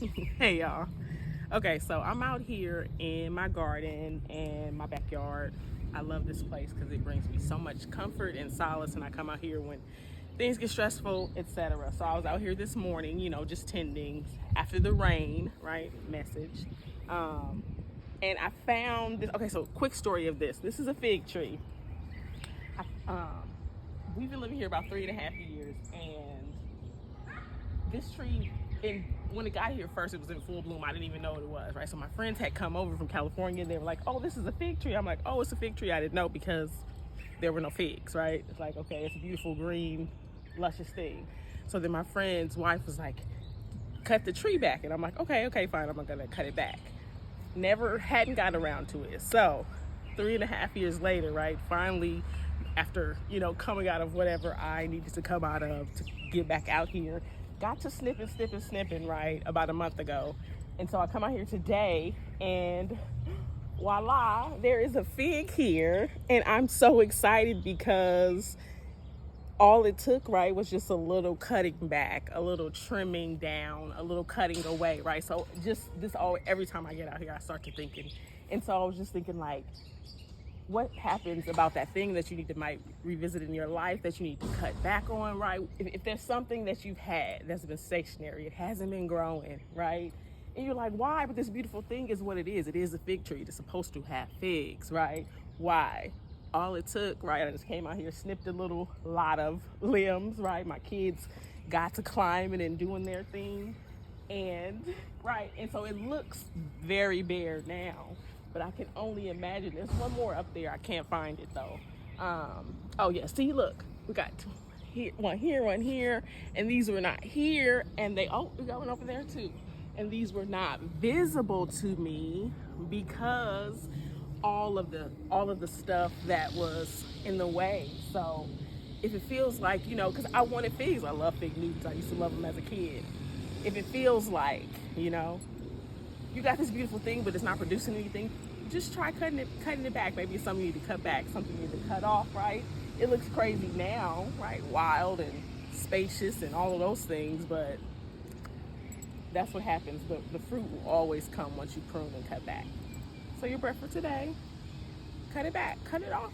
Hey y'all. Okay, so I'm out here in my garden and my backyard. I love this place because it brings me so much comfort and solace, and I come out here when things get stressful, etc. So I was out here this morning, just tending after the rain, right? Message. Um, and I found this. Okay, so quick story of this. This is a fig tree. We've been living here about 3.5 years, and this tree, when it got here first, it was in full bloom. I didn't even know what it was, right? So my friends had come over from California. They were like, "Oh, this is a fig tree." I'm like, "Oh, it's a fig tree." I didn't know because there were no figs, right? It's like, okay, it's a beautiful green, luscious thing. So then my friend's wife was like, "Cut the tree back," and I'm like, "Okay, fine. I'm gonna cut it back." Never hadn't gotten around to it. So 3.5 years later, right? Finally, after coming out of whatever I needed to come out of to get back out here, got to snipping right about a month ago. And so I come out here today, and voila, there is a fig here, and I'm so excited because all it took, right, was just a little cutting back, a little trimming down, a little cutting away, right? So just this, all every time I get out here, I start to thinking. And so I was just thinking, like, what happens about that thing that you need to might revisit in your life, that you need to cut back on, right? If there's something that you've had that's been stationary, it hasn't been growing, right? And you're like, why? But this beautiful thing is what it is. It is a fig tree. It's supposed to have figs, right? Why? All it took, right? I just came out here, snipped a little lot of limbs, right? My kids got to climbing and doing their thing. And right, and so it looks very bare now, but I can only imagine there's one more up there. I can't find it though. Oh yeah, see, look, we got one here, and these were not here, and we got one over there too, and these were not visible to me because all of the stuff that was in the way. So if it feels like, because I wanted figs, I love fig Newtons, I used to love them as a kid. If it feels like, you got this beautiful thing, but it's not producing anything, just try cutting it back. Maybe it's something you need to cut back, something you need to cut off, right? It looks crazy now, right? Wild and spacious and all of those things, but that's what happens. The fruit will always come once you prune and cut back. So your breath for today, cut it back, cut it off.